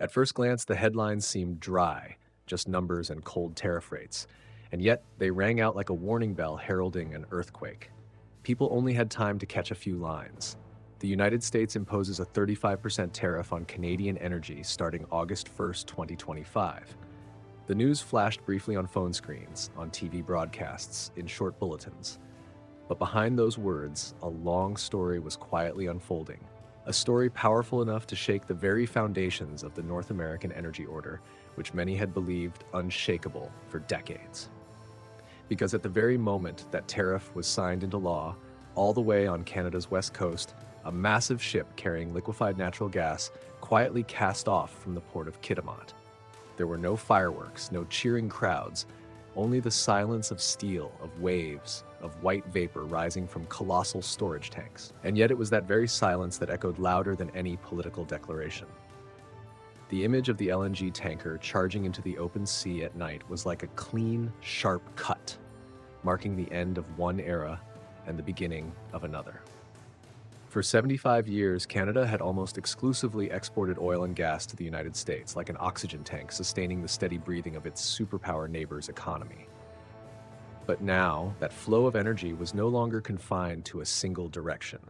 At first glance, the headlines seemed dry, just numbers and cold tariff rates, and yet they rang out like a warning bell heralding an earthquake. People only had time to catch a few lines. The United States imposes a 35% tariff on Canadian energy starting August 1st, 2025. The news flashed briefly on phone screens, on TV broadcasts, in short bulletins. But behind those words, a long story was quietly unfolding. A story powerful enough to shake the very foundations of the North American energy order, which many had believed unshakable for decades. Because at the very moment that tariff was signed into law, all the way on Canada's west coast, a massive ship carrying liquefied natural gas quietly cast off from the port of Kitimat. There were no fireworks, no cheering crowds, only the silence of steel, of waves, of white vapor rising from colossal storage tanks. And yet it was that very silence that echoed louder than any political declaration. The image of the LNG tanker charging into the open sea at night was like a clean, sharp cut, marking the end of one era and the beginning of another. For 75 years, Canada had almost exclusively exported oil and gas to the United States, like an oxygen tank sustaining the steady breathing of its superpower neighbor's economy. But now, that flow of energy was no longer confined to a single direction.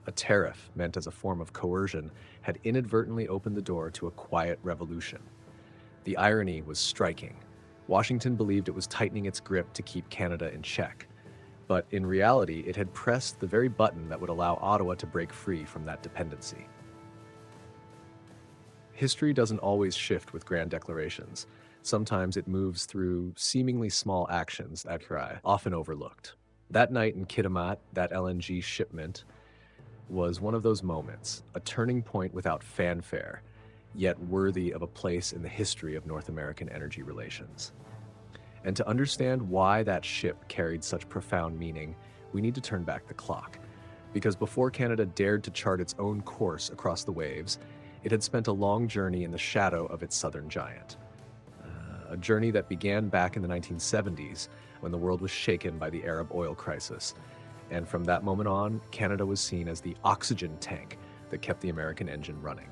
A tariff, meant as a form of coercion, had inadvertently opened the door to a quiet revolution. The irony was striking. Washington believed it was tightening its grip to keep Canada in check. But in reality, it had pressed the very button that would allow Ottawa to break free from that dependency. History doesn't always shift with grand declarations. Sometimes it moves through seemingly small actions that are often overlooked. That night in Kitimat, that LNG shipment, was one of those moments, a turning point without fanfare, yet worthy of a place in the history of North American energy relations. And to understand why that ship carried such profound meaning, we need to turn back the clock. Because before Canada dared to chart its own course across the waves, it had spent a long journey in the shadow of its southern giant. A journey that began back in the 1970s, when the world was shaken by the Arab oil crisis. And from that moment on, Canada was seen as the oxygen tank that kept the American engine running.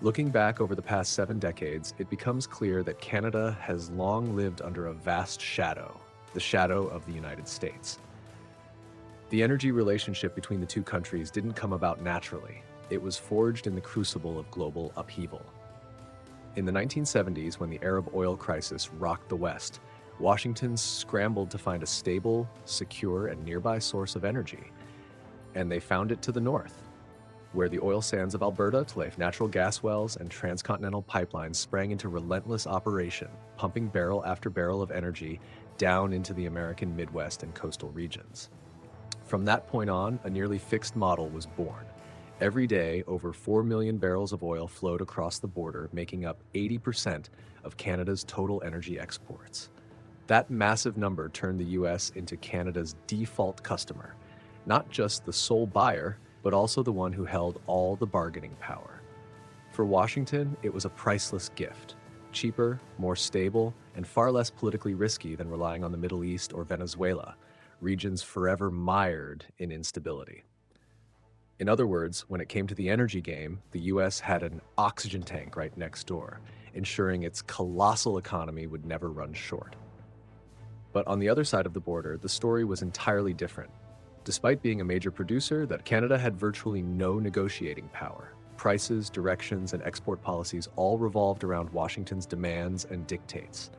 Looking back over the past 7 decades, it becomes clear that Canada has long lived under a vast shadow, the shadow of the United States. The energy relationship between the two countries didn't come about naturally. It was forged in the crucible of global upheaval. In the 1970s, when the Arab oil crisis rocked the West, Washington scrambled to find a stable, secure, and nearby source of energy. And they found it to the north, where the oil sands of Alberta to lay natural gas wells and transcontinental pipelines sprang into relentless operation, pumping barrel after barrel of energy down into the American Midwest and coastal regions. From that point on, a nearly fixed model was born. Every day, over 4 million barrels of oil flowed across the border, making up 80% of Canada's total energy exports. That massive number turned the U.S. into Canada's default customer, not just the sole buyer, but also the one who held all the bargaining power. For Washington, it was a priceless gift, cheaper, more stable, and far less politically risky than relying on the Middle East or Venezuela, regions forever mired in instability. In other words, when it came to the energy game, the US had an oxygen tank right next door, ensuring its colossal economy would never run short. But on the other side of the border, the story was entirely different. Despite being a major producer, that Canada had virtually no negotiating power. Prices, directions, and export policies all revolved around Washington's demands and dictates.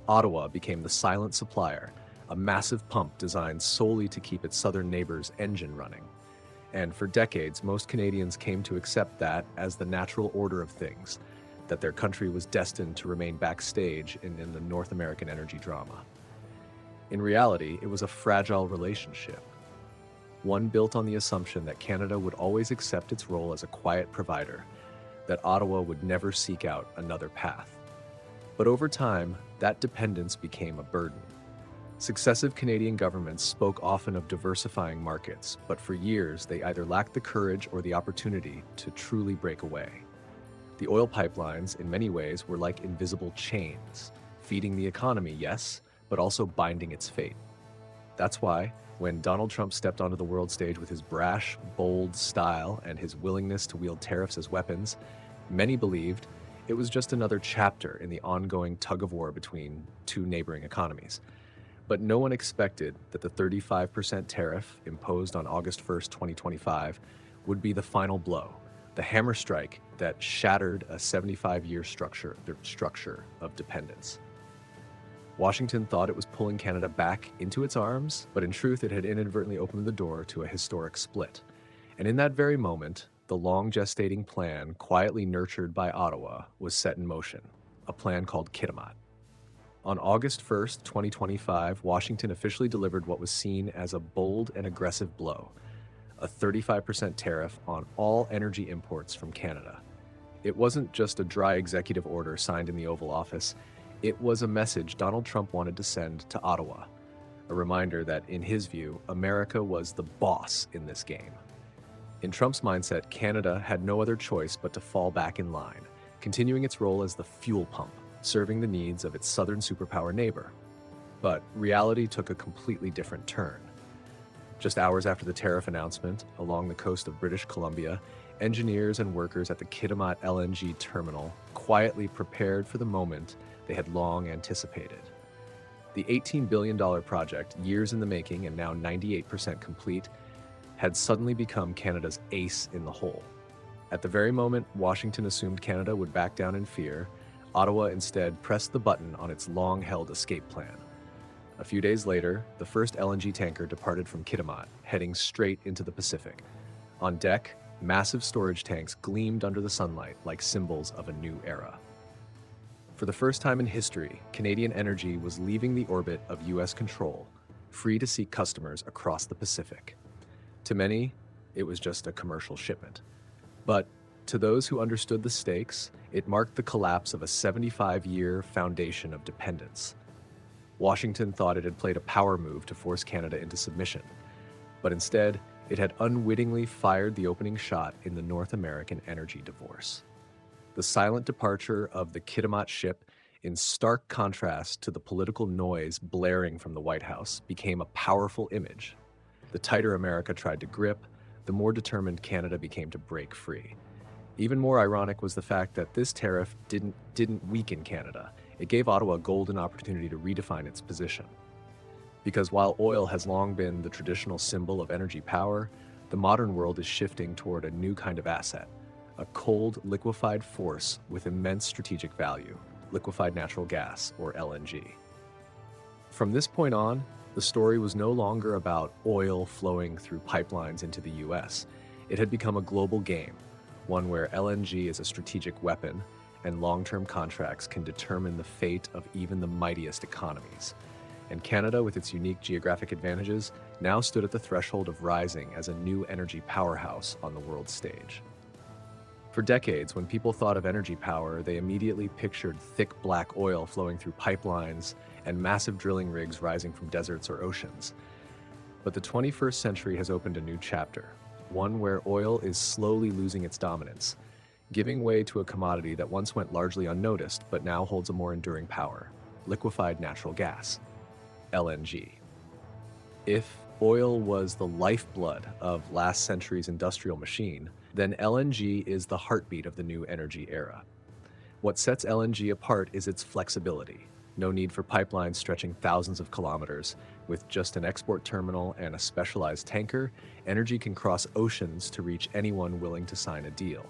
Ottawa became the silent supplier, a massive pump designed solely to keep its southern neighbor's engine running. And for decades, most Canadians came to accept that as the natural order of things, that their country was destined to remain backstage in the North American energy drama. In reality, it was a fragile relationship, one built on the assumption that Canada would always accept its role as a quiet provider, that Ottawa would never seek out another path. But over time, that dependence became a burden. Successive Canadian governments spoke often of diversifying markets, but for years they either lacked the courage or the opportunity to truly break away. The oil pipelines, in many ways, were like invisible chains, feeding the economy, yes, but also binding its fate. That's why, when Donald Trump stepped onto the world stage with his brash, bold style and his willingness to wield tariffs as weapons, Many believed it was just another chapter in the ongoing tug-of-war between two neighboring economies. But no one expected that the 35% tariff imposed on August 1st, 2025 would be the final blow, the hammer strike that shattered a 75-year structure of dependence. Washington thought it was pulling Canada back into its arms, but in truth it had inadvertently opened the door to a historic split. And in that very moment, the long gestating plan, quietly nurtured by Ottawa, was set in motion, a plan called Kitimat. On August 1st, 2025, Washington officially delivered what was seen as a bold and aggressive blow, a 35% tariff on all energy imports from Canada. It wasn't just a dry executive order signed in the Oval Office, it was a message Donald Trump wanted to send to Ottawa, a reminder that, in his view, America was the boss in this game. In Trump's mindset, Canada had no other choice but to fall back in line, continuing its role as the fuel pump, serving the needs of its southern superpower neighbor. But reality took a completely different turn. Just hours after the tariff announcement, along the coast of British Columbia, engineers and workers at the Kitimat LNG terminal quietly prepared for the moment they had long anticipated. The $18 billion project, years in the making and now 98% complete, had suddenly become Canada's ace in the hole. At the very moment Washington assumed Canada would back down in fear, Ottawa instead pressed the button on its long-held escape plan. A few days later, the first LNG tanker departed from Kitimat, heading straight into the Pacific. On deck, massive storage tanks gleamed under the sunlight like symbols of a new era. For the first time in history, Canadian energy was leaving the orbit of U.S. control, free to seek customers across the Pacific. To many, it was just a commercial shipment. But to those who understood the stakes, it marked the collapse of a 75-year foundation of dependence. Washington thought it had played a power move to force Canada into submission, but instead, it had unwittingly fired the opening shot in the North American energy divorce. The silent departure of the Kitimat ship, in stark contrast to the political noise blaring from the White House, became a powerful image. The tighter America tried to grip, the more determined Canada became to break free. Even more ironic was the fact that this tariff didn't weaken Canada. It gave Ottawa a golden opportunity to redefine its position. Because while oil has long been the traditional symbol of energy power, the modern world is shifting toward a new kind of asset, a cold, liquefied force with immense strategic value, liquefied natural gas, or LNG. From this point on, the story was no longer about oil flowing through pipelines into the US. It had become a global game, one where LNG is a strategic weapon and long-term contracts can determine the fate of even the mightiest economies. And Canada, with its unique geographic advantages, now stood at the threshold of rising as a new energy powerhouse on the world stage. For decades, when people thought of energy power, they immediately pictured thick black oil flowing through pipelines and massive drilling rigs rising from deserts or oceans. But the 21st century has opened a new chapter, one where oil is slowly losing its dominance, giving way to a commodity that once went largely unnoticed but now holds a more enduring power: liquefied natural gas, LNG. If oil was the lifeblood of last century's industrial machine, then LNG is the heartbeat of the new energy era. What sets LNG apart is its flexibility. No need for pipelines stretching thousands of kilometers. With just an export terminal and a specialized tanker, energy can cross oceans to reach anyone willing to sign a deal.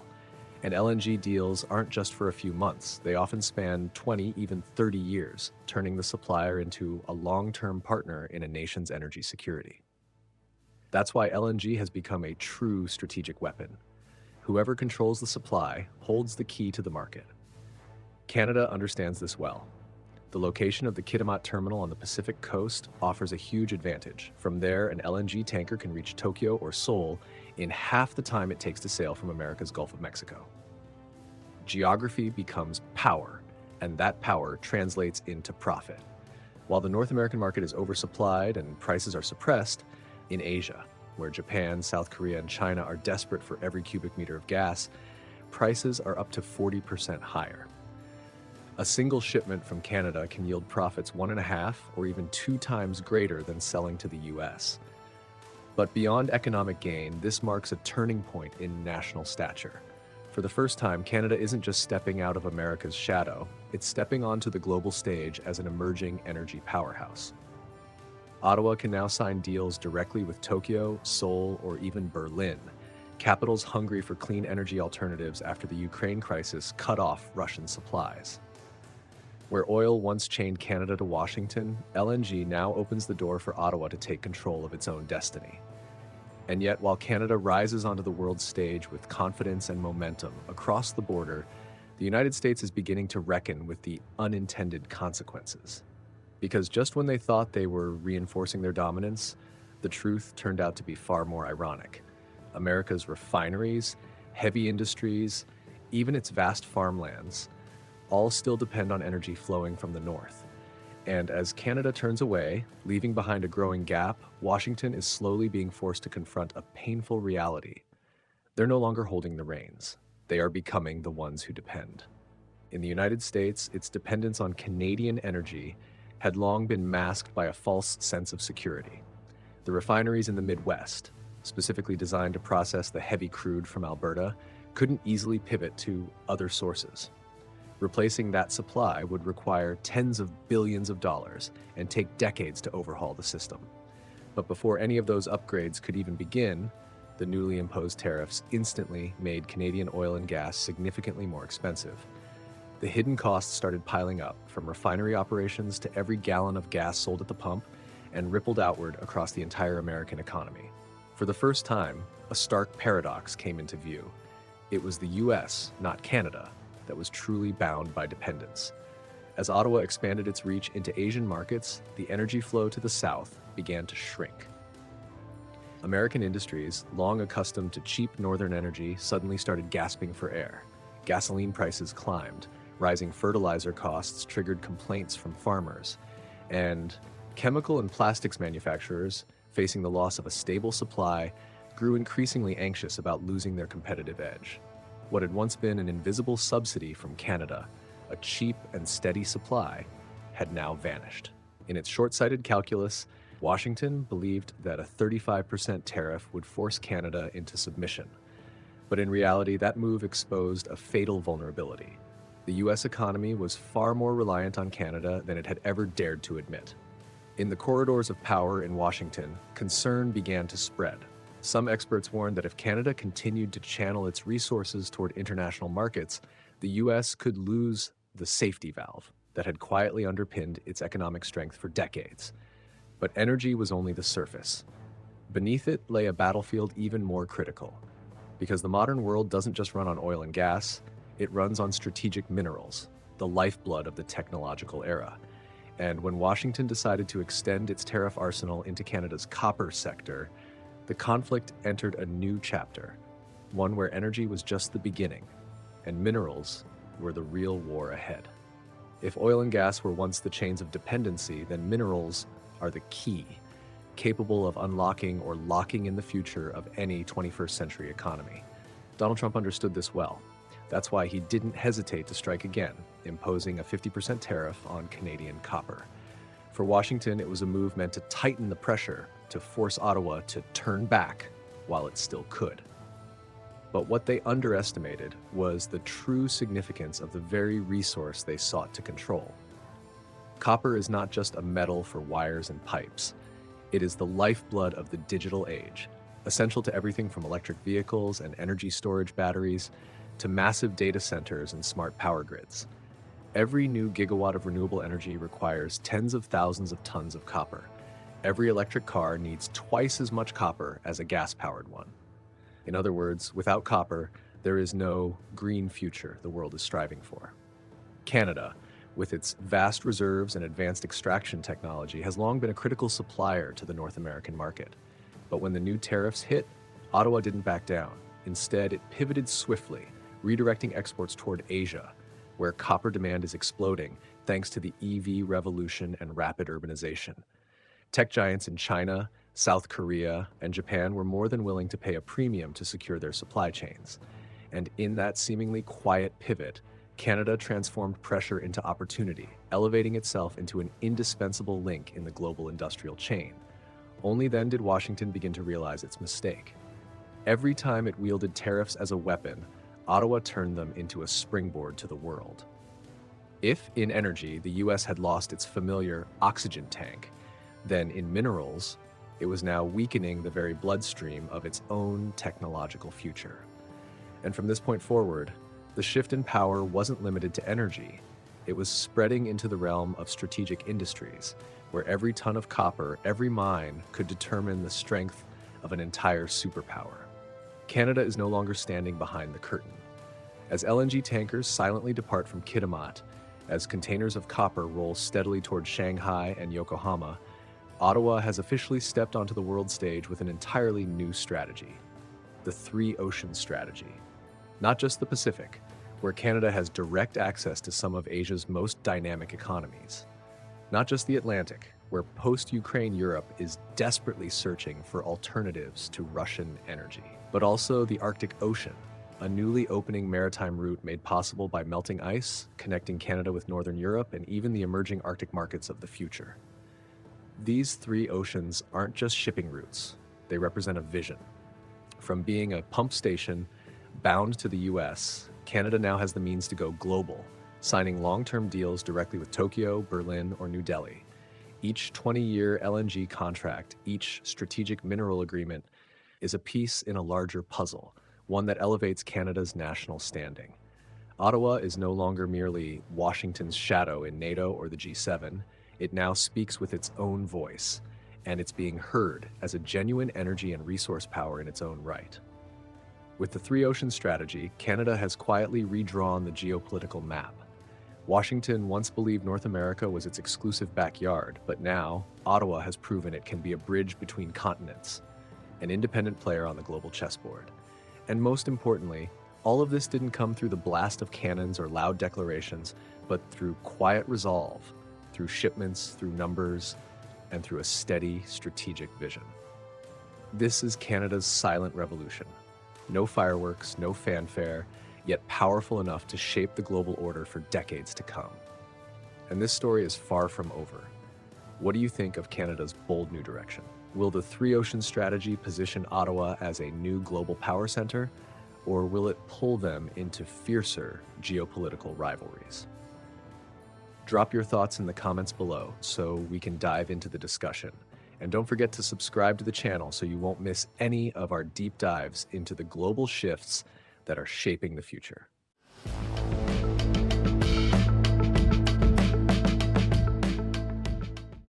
And LNG deals aren't just for a few months. They often span 20, even 30 years, turning the supplier into a long-term partner in a nation's energy security. That's why LNG has become a true strategic weapon. Whoever controls the supply holds the key to the market. Canada understands this well. The location of the Kitimat terminal on the Pacific coast offers a huge advantage. From there, an LNG tanker can reach Tokyo or Seoul in half the time it takes to sail from America's Gulf of Mexico. Geography becomes power, and that power translates into profit. While the North American market is oversupplied and prices are suppressed, in Asia, where Japan, South Korea, and China are desperate for every cubic meter of gas, prices are up to 40% higher. A single shipment from Canada can yield profits 1.5 or even 2 times greater than selling to the US. But beyond economic gain, this marks a turning point in national stature. For the first time, Canada isn't just stepping out of America's shadow, it's stepping onto the global stage as an emerging energy powerhouse. Ottawa can now sign deals directly with Tokyo, Seoul, or even Berlin, capitals hungry for clean energy alternatives after the Ukraine crisis cut off Russian supplies. Where oil once chained Canada to Washington, LNG now opens the door for Ottawa to take control of its own destiny. And yet, while Canada rises onto the world stage with confidence and momentum across the border, the United States is beginning to reckon with the unintended consequences. Because just when they thought they were reinforcing their dominance, the truth turned out to be far more ironic. America's refineries, heavy industries, even its vast farmlands, all still depend on energy flowing from the north. And as Canada turns away, leaving behind a growing gap, Washington is slowly being forced to confront a painful reality. They're no longer holding the reins. They are becoming the ones who depend. In the United States, its dependence on Canadian energy had long been masked by a false sense of security. The refineries in the Midwest, specifically designed to process the heavy crude from Alberta, couldn't easily pivot to other sources. Replacing that supply would require tens of billions of dollars and take decades to overhaul the system. But before any of those upgrades could even begin, the newly imposed tariffs instantly made Canadian oil and gas significantly more expensive. The hidden costs started piling up, from refinery operations to every gallon of gas sold at the pump, and rippled outward across the entire American economy. For the first time, a stark paradox came into view. It was the US, not Canada, that was truly bound by dependence. As Ottawa expanded its reach into Asian markets, the energy flow to the south began to shrink. American industries, long accustomed to cheap northern energy, suddenly started gasping for air. Gasoline prices climbed, rising fertilizer costs triggered complaints from farmers, and chemical and plastics manufacturers, facing the loss of a stable supply, grew increasingly anxious about losing their competitive edge. What had once been an invisible subsidy from Canada, a cheap and steady supply, had now vanished. In its short-sighted calculus, Washington believed that a 35% tariff would force Canada into submission. But in reality, that move exposed a fatal vulnerability. The US economy was far more reliant on Canada than it had ever dared to admit. In the corridors of power in Washington, concern began to spread. Some experts warned that if Canada continued to channel its resources toward international markets, the US could lose the safety valve that had quietly underpinned its economic strength for decades. But energy was only the surface. Beneath it lay a battlefield even more critical. Because the modern world doesn't just run on oil and gas, it runs on strategic minerals, the lifeblood of the technological era. And when Washington decided to extend its tariff arsenal into Canada's copper sector, the conflict entered a new chapter, one where energy was just the beginning, and minerals were the real war ahead. If oil and gas were once the chains of dependency, then minerals are the key, capable of unlocking or locking in the future of any 21st century economy. Donald Trump understood this well. That's why he didn't hesitate to strike again, imposing a 50% tariff on Canadian copper. For Washington, it was a move meant to tighten the pressure, to force Ottawa to turn back while it still could. But what they underestimated was the true significance of the very resource they sought to control. Copper is not just a metal for wires and pipes. It is the lifeblood of the digital age, essential to everything from electric vehicles and energy storage batteries to massive data centers and smart power grids. Every new gigawatt of renewable energy requires tens of thousands of tons of copper. Every electric car needs twice as much copper as a gas-powered one. In other words, without copper, there is no green future the world is striving for. Canada, with its vast reserves and advanced extraction technology, has long been a critical supplier to the North American market. But when the new tariffs hit, Ottawa didn't back down. Instead, it pivoted swiftly, redirecting exports toward Asia, where copper demand is exploding thanks to the EV revolution and rapid urbanization. Tech giants in China, South Korea, and Japan were more than willing to pay a premium to secure their supply chains. And in that seemingly quiet pivot, Canada transformed pressure into opportunity, elevating itself into an indispensable link in the global industrial chain. Only then did Washington begin to realize its mistake. Every time it wielded tariffs as a weapon, Ottawa turned them into a springboard to the world. If, in energy, the US had lost its familiar oxygen tank, then in minerals, it was now weakening the very bloodstream of its own technological future. And from this point forward, the shift in power wasn't limited to energy. It was spreading into the realm of strategic industries, where every ton of copper, every mine, could determine the strength of an entire superpower. Canada is no longer standing behind the curtain. As LNG tankers silently depart from Kitimat, as containers of copper roll steadily towards Shanghai and Yokohama, Ottawa has officially stepped onto the world stage with an entirely new strategy: the Three Oceans Strategy. Not just the Pacific, where Canada has direct access to some of Asia's most dynamic economies. Not just the Atlantic, where post-Ukraine Europe is desperately searching for alternatives to Russian energy, but also the Arctic Ocean, a newly opening maritime route made possible by melting ice, connecting Canada with Northern Europe and even the emerging Arctic markets of the future. These three oceans aren't just shipping routes, they represent a vision. From being a pump station bound to the US, Canada now has the means to go global, signing long-term deals directly with Tokyo, Berlin, or New Delhi. Each 20-year LNG contract, each strategic mineral agreement, is a piece in a larger puzzle, one that elevates Canada's national standing. Ottawa is no longer merely Washington's shadow in NATO or the G7. It now speaks with its own voice, and it's being heard as a genuine energy and resource power in its own right. With the Three Oceans Strategy, Canada has quietly redrawn the geopolitical map. Washington once believed North America was its exclusive backyard, but now Ottawa has proven it can be a bridge between continents, an independent player on the global chessboard. And most importantly, all of this didn't come through the blast of cannons or loud declarations, but through quiet resolve, through shipments, through numbers, and through a steady strategic vision. This is Canada's silent revolution. No fireworks, no fanfare, yet powerful enough to shape the global order for decades to come. And this story is far from over. What do you think of Canada's bold new direction? Will the Three Oceans Strategy position Ottawa as a new global power center, or will it pull them into fiercer geopolitical rivalries? Drop your thoughts in the comments below so we can dive into the discussion. And don't forget to subscribe to the channel so you won't miss any of our deep dives into the global shifts that are shaping the future.